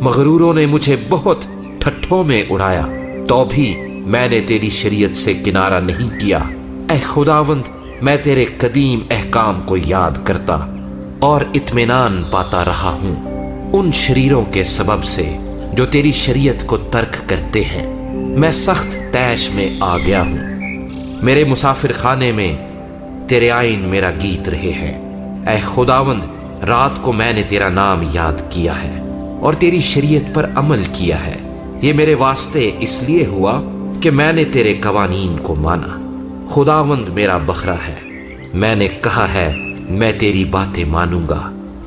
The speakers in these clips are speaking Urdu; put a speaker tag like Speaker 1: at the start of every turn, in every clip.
Speaker 1: مغروروں نے مجھے بہت ٹھٹھوں میں اڑایا، تو بھی میں نے تیری شریعت سے کنارہ نہیں کیا۔ اے خداوند، میں تیرے قدیم احکام کو یاد کرتا اور اطمینان پاتا رہا ہوں ان شریروں کے سبب سے جو تیری شریعت کو ترک کرتے ہیں۔ میں سخت طیش میں آ گیا ہوں، میرے مسافر خانے میں تیرے آئین میرا گیت رہے ہیں۔ اے خداوند، رات کو میں نے تیرا نام یاد کیا ہے اور تیری شریعت پر عمل کیا ہے۔ یہ میرے واسطے اس لیے ہوا کہ میں نے تیرے قوانین کو مانا۔ خداوند میرا بخرا ہے، میں نے کہا ہے میں تیری باتیں مانوں گا۔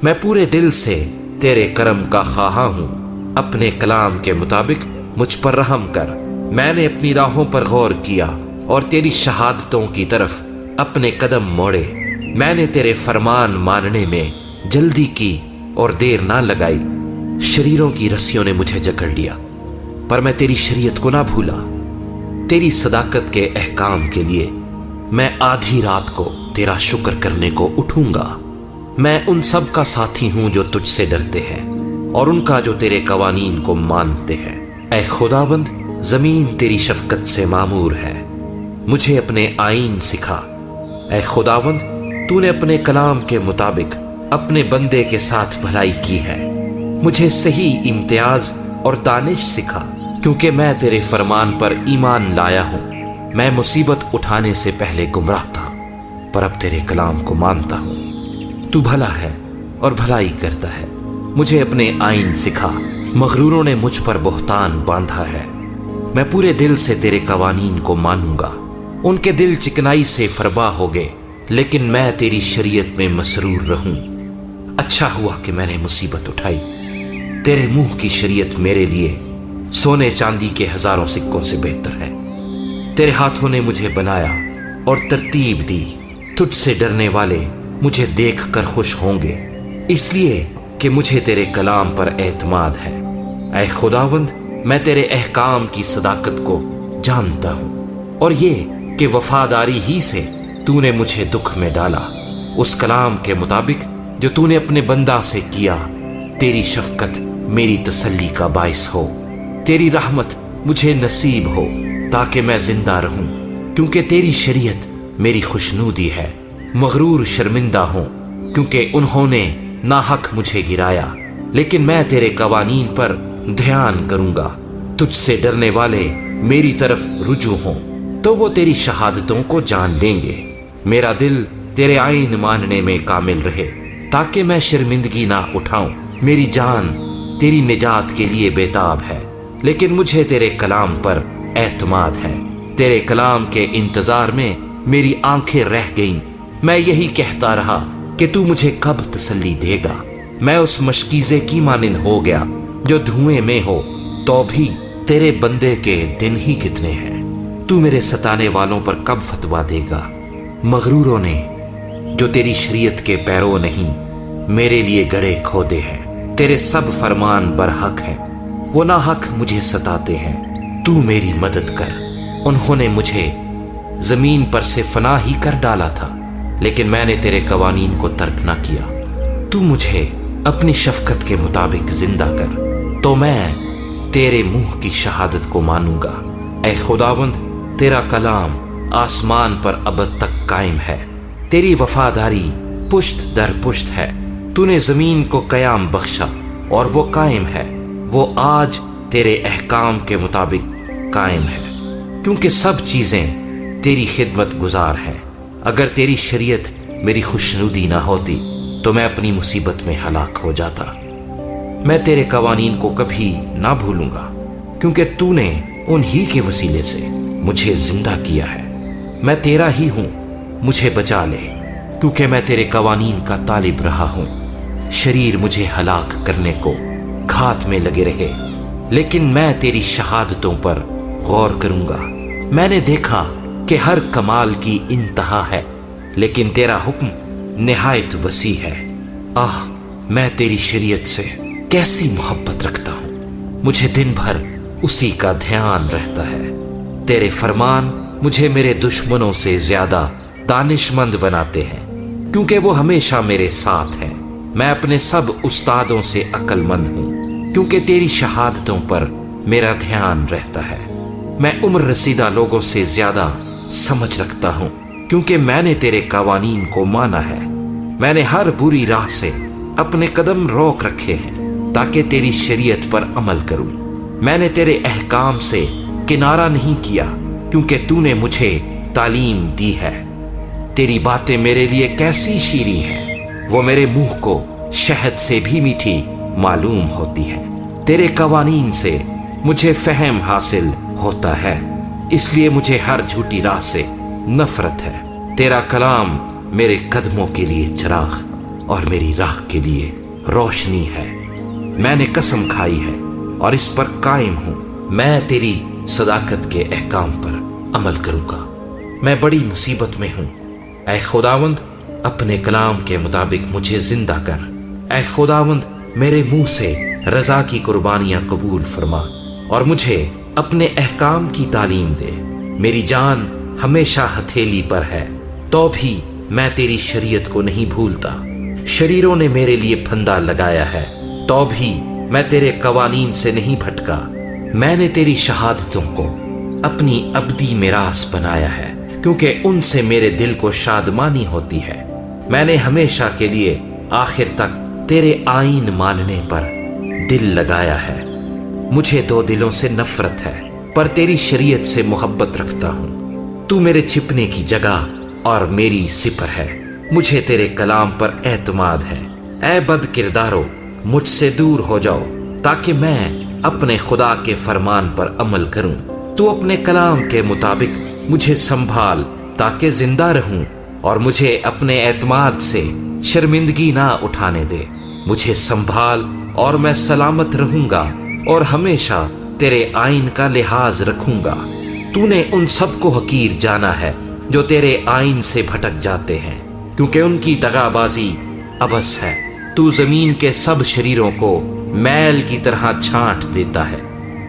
Speaker 1: میں پورے دل سے تیرے کرم کا خواہاں ہوں، اپنے کلام کے مطابق مجھ پر رحم کر۔ میں نے اپنی راہوں پر غور کیا اور تیری شہادتوں کی طرف اپنے قدم موڑے۔ میں نے تیرے فرمان ماننے میں جلدی کی اور دیر نہ لگائی۔ شریروں کی رسیوں نے مجھے جکڑ لیا، پر میں تیری شریعت کو نہ بھولا۔ تیری صداقت کے احکام کے لیے میں آدھی رات کو تیرا شکر کرنے کو اٹھوں گا۔ میں ان سب کا ساتھی ہوں جو تجھ سے ڈرتے ہیں اور ان کا جو تیرے قوانین کو مانتے ہیں۔ اے خداوند، زمین تیری شفقت سے معمور ہے، مجھے اپنے آئین سکھا۔ اے خداوند، تو نے اپنے کلام کے مطابق اپنے بندے کے ساتھ بھلائی کی ہے۔ مجھے صحیح امتیاز اور دانش سکھا، کیونکہ میں تیرے فرمان پر ایمان لایا ہوں۔ میں مصیبت اٹھانے سے پہلے گمراہ تھا، پر اب تیرے کلام کو مانتا ہوں۔ تو بھلا ہے اور بھلائی کرتا ہے، مجھے اپنے آئین سکھا۔ مغروروں نے مجھ پر بہتان باندھا ہے، میں پورے دل سے تیرے قوانین کو مانوں گا۔ ان کے دل چکنائی سے فربا ہو گئے، لیکن میں تیری شریعت میں مسرور رہوں۔ اچھا ہوا کہ میں نے مصیبت اٹھائی، تیرے منہ کی شریعت میرے لیے سونے چاندی کے ہزاروں سکوں سے بہتر ہے۔ تیرے ہاتھوں نے مجھے بنایا اور ترتیب دی، تجھ سے ڈرنے والے مجھے دیکھ کر خوش ہوں گے، اس لیے کہ مجھے تیرے کلام پر اعتماد ہے۔ اے خداوند، میں تیرے احکام کی صداقت کو جانتا ہوں، اور یہ کہ وفاداری ہی سے تو نے مجھے دکھ میں ڈالا۔ اس کلام کے مطابق جو تو نے اپنے بندہ سے کیا، تیری شفقت میری تسلی کا باعث ہو، تیری رحمت مجھے نصیب ہو تاکہ میں زندہ رہوں، کیونکہ تیری شریعت میری خوشنودی ہے۔ مغرور شرمندہ ہوں، کیونکہ انہوں نے ناحق مجھے گرایا، لیکن میں تیرے قوانین پر دھیان کروں گا۔ تجھ سے ڈرنے والے میری طرف رجوع ہوں تو وہ تیری شہادتوں کو جان لیں گے۔ میرا دل تیرے آئین ماننے میں کامل رہے، تاکہ میں شرمندگی نہ اٹھاؤں۔ میری جان تیری نجات کے لیے بیتاب ہے، لیکن مجھے تیرے کلام پر اعتماد ہے۔ تیرے کلام کے انتظار میں میری آنکھیں رہ گئیں، میں یہی کہتا رہا کہ تو مجھے کب تسلی دے گا۔ میں اس مشکیزے کی مانند ہو گیا جو دھوئیں میں ہو، تو بھی تیرے بندے کے دن ہی کتنے ہیں۔ تو میرے ستانے والوں پر کب فتویٰ دے گا؟ مغروروں نے جو تیری شریعت کے پیرو نہیں، میرے لیے گڑھے کھودے ہیں۔ تیرے سب فرمان برحق ہیں، وہ ناحق مجھے ستاتے ہیں۔ تو میری مدد کر۔ انہوں نے مجھے زمین پر سے فنا ہی کر ڈالا تھا، لیکن میں نے تیرے قوانین کو ترک نہ کیا۔ تو مجھے اپنی شفقت کے مطابق زندہ کر، تو میں تیرے منہ کی شہادت کو مانوں گا۔ اے خداوند، تیرا کلام آسمان پر ابد تک قائم ہے، تیری وفاداری پشت در پشت ہے۔ تو نے زمین کو قیام بخشا اور وہ قائم ہے، وہ آج تیرے احکام کے مطابق قائم ہے، کیونکہ سب چیزیں تیری خدمت گزار ہیں۔ اگر تیری شریعت میری خوشنودی نہ ہوتی تو میں اپنی مصیبت میں ہلاک ہو جاتا۔ میں تیرے قوانین کو کبھی نہ بھولوں گا، کیونکہ تو نے انہی کے وسیلے سے مجھے زندہ کیا ہے۔ میں تیرا ہی ہوں، مجھے بچا لے، کیونکہ میں تیرے قوانین کا طالب رہا ہوں۔ شریر مجھے ہلاک کرنے کو گھات میں لگے رہے، لیکن میں تیری شہادتوں پر غور کروں گا۔ میں نے دیکھا کہ ہر کمال کی انتہا ہے، لیکن تیرا حکم نہایت وسیع ہے۔ میں تیری شریعت سے کیسی محبت رکھتا ہوں، مجھے دن بھر اسی کا دھیان رہتا ہے۔ تیرے فرمان مجھے میرے دشمنوں سے زیادہ دانش مند بناتے ہیں، کیونکہ وہ ہمیشہ میرے ساتھ ہیں۔ میں اپنے سب استادوں سے عقل مند ہوں، کیونکہ تیری شہادتوں پر میرا دھیان رہتا ہے۔ میں عمر رسیدہ لوگوں سے زیادہ سمجھ رکھتا ہوں، کیونکہ میں نے تیرے قوانین کو مانا ہے۔ میں نے ہر بری راہ سے اپنے قدم روک رکھے ہیں تاکہ تیری شریعت پر عمل کروں۔ میں نے تیرے احکام سے کنارہ نہیں کیا، کیونکہ تو نے مجھے تعلیم دی ہے۔ تیری باتیں میرے لیے کیسی شیریں ہیں، وہ میرے منہ کو شہد سے بھی میٹھی معلوم ہوتی ہے۔ تیرے قوانین سے مجھے فہم حاصل ہوتا ہے، اس لیے مجھے ہر جھوٹی راہ سے نفرت ہے۔ تیرا کلام میرے قدموں کے لیے چراغ اور میری راہ کے لیے روشنی ہے۔ میں نے قسم کھائی ہے اور اس پر قائم ہوں، میں تیری صداقت کے احکام پر عمل کروں گا۔ میں بڑی مصیبت میں ہوں، اے خداوند اپنے کلام کے مطابق مجھے زندہ کر۔ اے خداوند میرے منہ سے رضا کی قربانیاں قبول فرما اور مجھے اپنے احکام کی تعلیم دے۔ میری جان ہمیشہ ہتھیلی پر ہے، تو بھی میں تیری شریعت کو نہیں بھولتا۔ شریروں نے میرے لیے پھندا لگایا ہے، تو بھی میں تیرے قوانین سے نہیں بھٹکا۔ میں نے تیری شہادتوں کو اپنی ابدی میراث بنایا ہے، کیونکہ ان سے میرے دل کو شادمانی ہوتی ہے۔ میں نے ہمیشہ کے لیے آخر تک تیرے آئین ماننے پر دل لگایا ہے۔ مجھے دو دلوں سے نفرت ہے، پر تیری شریعت سے محبت رکھتا ہوں۔ تو میرے چھپنے کی جگہ اور میری سپر ہے، مجھے تیرے کلام پر اعتماد ہے۔ اے بد کردارو مجھ سے دور ہو جاؤ، تاکہ میں اپنے خدا کے فرمان پر عمل کروں۔ تو اپنے کلام کے مطابق مجھے سنبھال تاکہ زندہ رہوں، اور مجھے اپنے اعتماد سے شرمندگی نہ اٹھانے دے۔ مجھے سنبھال اور میں سلامت رہوں گا اور ہمیشہ تیرے آئین کا لحاظ رکھوں گا۔ تو نے ان سب کو حقیر جانا ہے جو تیرے آئین سے بھٹک جاتے ہیں، کیونکہ ان کی دغا بازی عبث ہے۔ تو زمین کے سب شریروں کو میل کی طرح چھانٹ دیتا ہے،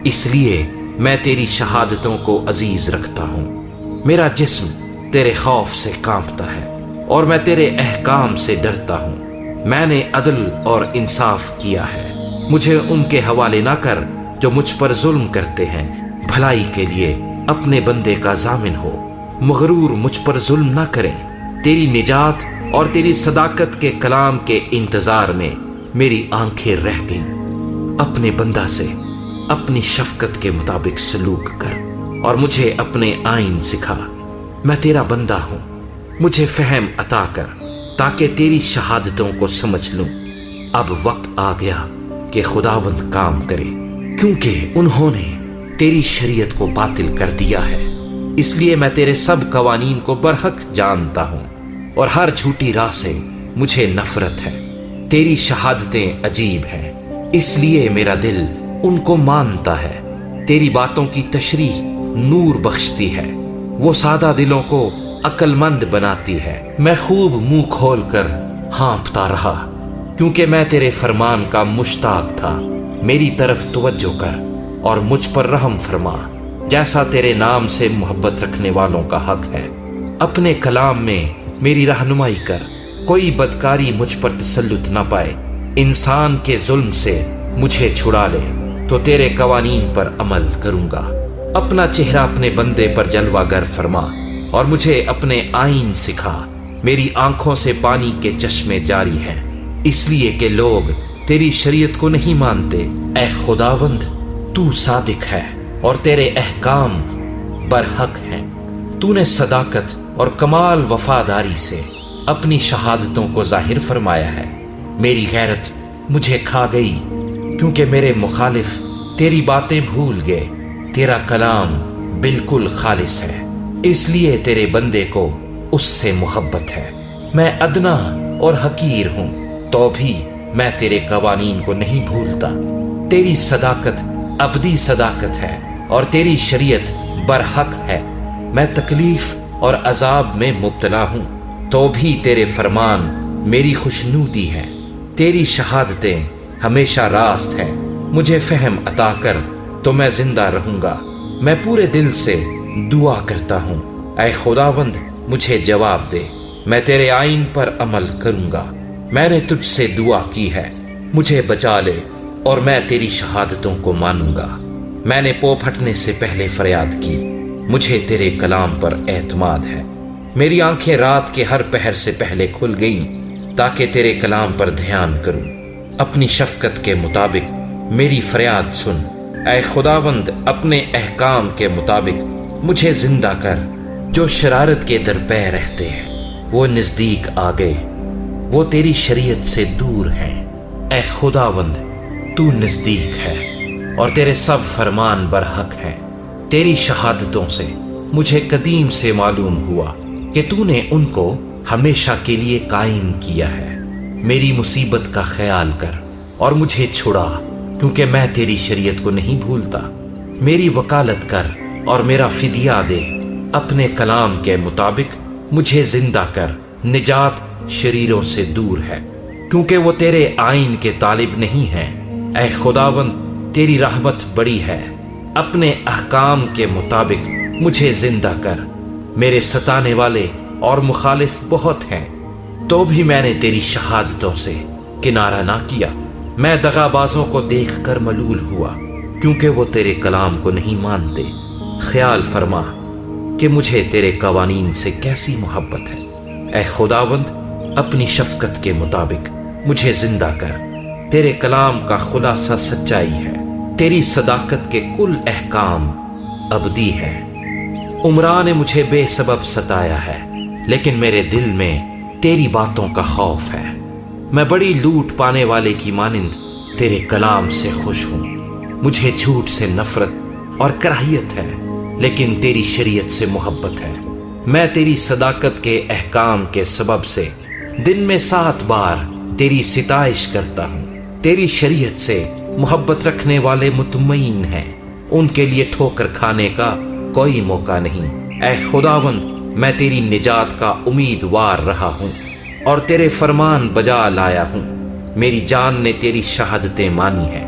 Speaker 1: اس لیے میں تیری شہادتوں کو عزیز رکھتا ہوں۔ میرا جسم تیرے خوف سے کانپتا ہے اور میں تیرے احکام سے ڈرتا ہوں۔ میں نے عدل اور انصاف کیا ہے، مجھے ان کے حوالے نہ کر جو مجھ پر ظلم کرتے ہیں۔ بھلائی کے لیے اپنے بندے کا ضامن ہو، مغرور مجھ پر ظلم نہ کریں۔ تیری نجات اور تیری صداقت کے کلام کے انتظار میں میری آنکھیں رہ گئیں۔ اپنے بندہ سے اپنی شفقت کے مطابق سلوک کر اور مجھے اپنے آئین سکھا۔ میں تیرا بندہ ہوں، مجھے فہم عطا کر تاکہ تیری شہادتوں کو سمجھ لوں۔ اب وقت آ گیا کہ خداوند کام کرے، کیونکہ انہوں نے تیری شریعت کو باطل کر دیا ہے۔ اس لیے میں تیرے سب قوانین کو برحق جانتا ہوں اور ہر جھوٹی راہ سے مجھے نفرت ہے۔ تیری شہادتیں عجیب ہیں، اس لیے میرا دل ان کو مانتا ہے۔ تیری باتوں کی تشریح نور بخشتی ہے، وہ سادہ دلوں کو عقل مند بناتی ہے۔ میں خوب منہ کھول کر ہانپتا رہا، کیونکہ میں تیرے فرمان کا مشتاق تھا۔ میری طرف توجہ کر اور مجھ پر رحم فرما، جیسا تیرے نام سے محبت رکھنے والوں کا حق ہے۔ اپنے کلام میں میری رہنمائی کر، کوئی بدکاری مجھ پر تسلط نہ پائے۔ انسان کے ظلم سے مجھے چھڑا لے تو تیرے قوانین پر عمل کروں گا۔ اپنا چہرہ اپنے بندے پر جلوہ گر فرما اور مجھے اپنے آئین سکھا۔ میری آنکھوں سے پانی کے چشمے جاری ہیں، اس لیے کہ لوگ تیری شریعت کو نہیں مانتے۔ اے خداوند تو صادق ہے اور تیرے احکام برحق ہیں۔ تو نے صداقت اور کمال وفاداری سے اپنی شہادتوں کو ظاہر فرمایا ہے۔ میری غیرت مجھے کھا گئی، کیونکہ میرے مخالف تیری باتیں بھول گئے۔ تیرا کلام بالکل خالص ہے، اس لیے تیرے بندے کو اس سے محبت ہے۔ میں ادنا اور حقیر ہوں، تو بھی میں تیرے قوانین کو نہیں بھولتا۔ تیری صداقت ابدی صداقت ہے اور تیری شریعت برحق ہے۔ میں تکلیف اور عذاب میں مبتلا ہوں، تو بھی تیرے فرمان میری خوشنودی ہے۔ تیری شہادتیں ہمیشہ راست ہیں، مجھے فہم عطا کر تو میں زندہ رہوں گا۔ میں پورے دل سے دعا کرتا ہوں، اے خداوند مجھے جواب دے، میں تیرے آئین پر عمل کروں گا۔ میں نے تجھ سے دعا کی ہے، مجھے بچا لے اور میں تیری شہادتوں کو مانوں گا۔ میں نے پو پھٹنے سے پہلے فریاد کی، مجھے تیرے کلام پر اعتماد ہے۔ میری آنکھیں رات کے ہر پہر سے پہلے کھل گئیں تاکہ تیرے کلام پر دھیان کروں۔ اپنی شفقت کے مطابق میری فریاد سن، اے خداوند، اپنے احکام کے مطابق مجھے زندہ کر۔ جو شرارت کے درپے رہتے ہیں وہ نزدیک آ گئے، وہ تیری شریعت سے دور ہیں۔ اے خداوند، تو نزدیک ہے اور تیرے سب فرمان برحق ہیں۔ تیری شہادتوں سے مجھے قدیم سے معلوم ہوا کہ تو نے ان کو ہمیشہ کے لیے قائم کیا ہے۔ میری مصیبت کا خیال کر اور مجھے چھڑا، کیونکہ میں تیری شریعت کو نہیں بھولتا۔ میری وکالت کر اور میرا فدیہ دے، اپنے کلام کے مطابق مجھے زندہ کر۔ نجات شریروں سے دور ہے، کیونکہ وہ تیرے آئین کے طالب نہیں ہیں۔ اے خداوند، تیری رحمت بڑی ہے، اپنے احکام کے مطابق مجھے زندہ کر۔ میرے ستانے والے اور مخالف بہت ہیں، تو بھی میں نے تیری شہادتوں سے کنارہ نہ کیا۔ میں دغا بازوں کو دیکھ کر ملول ہوا، کیونکہ وہ تیرے کلام کو نہیں مانتے۔ خیال فرما کہ مجھے تیرے قوانین سے کیسی محبت ہے۔ اے خداوند، اپنی شفقت کے مطابق مجھے زندہ کر۔ تیرے کلام کا خلاصہ سچائی ہے، تیری صداقت کے کل احکام ابدی ہے۔ عمران نے مجھے بے سبب ستایا ہے، لیکن میرے دل میں تیری باتوں کا خوف ہے۔ میں بڑی لوٹ پانے والے کی مانند تیرے کلام سے خوش ہوں۔ مجھے جھوٹ سے نفرت اور کراہیت ہے، لیکن تیری شریعت سے محبت ہے۔ میں تیری صداقت کے احکام کے سبب سے دن میں 7 بار تیری ستائش کرتا ہوں۔ تیری شریعت سے محبت رکھنے والے مطمئن ہیں، ان کے لیے ٹھوکر کھانے کا کوئی موقع نہیں۔ اے خداوند، میں تیری نجات کا امیدوار رہا ہوں اور تیرے فرمان بجا لایا ہوں۔ میری جان نے تیری شہادتیں مانی ہیں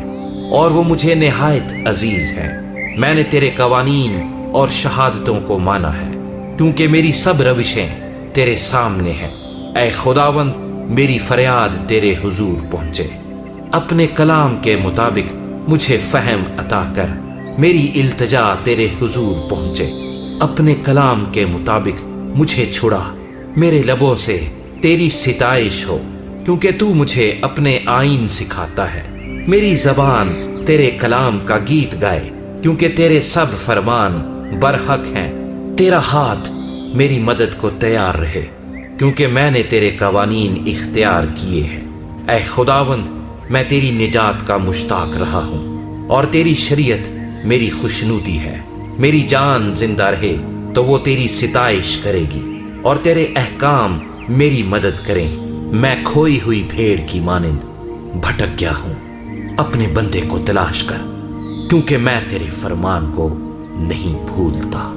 Speaker 1: اور وہ مجھے نہایت عزیز ہیں۔ میں نے تیرے قوانین اور شہادتوں کو مانا ہے، کیونکہ میری سب روشیں تیرے سامنے ہیں۔ اے خداوند، میری فریاد تیرے حضور پہنچے۔ اپنے کلام کے مطابق مجھے فہم عطا کر۔ میری التجا تیرے حضور پہنچے۔ اپنے کلام کے مطابق مجھے چھڑا۔ میرے لبوں سے تیری ستائش ہو، کیونکہ تو مجھے اپنے آئین سکھاتا ہے۔ میری زبان تیرے کلام کا گیت گائے، کیونکہ تیرے سب فرمان برحق ہیں۔ تیرا ہاتھ میری مدد کو تیار رہے، کیونکہ میں نے تیرے قوانین اختیار کیے ہیں۔ اے خداوند، میں تیری نجات کا مشتاق رہا ہوں اور تیری شریعت میری خوشنودی ہے۔ میری جان زندہ رہے تو وہ تیری ستائش کرے گی اور تیرے احکام میری مدد کریں۔ میں کھوئی ہوئی بھیڑ کی مانند بھٹک گیا ہوں، اپنے بندے کو تلاش کر، کیونکہ میں تیرے فرمان کو نہیں بھولتا۔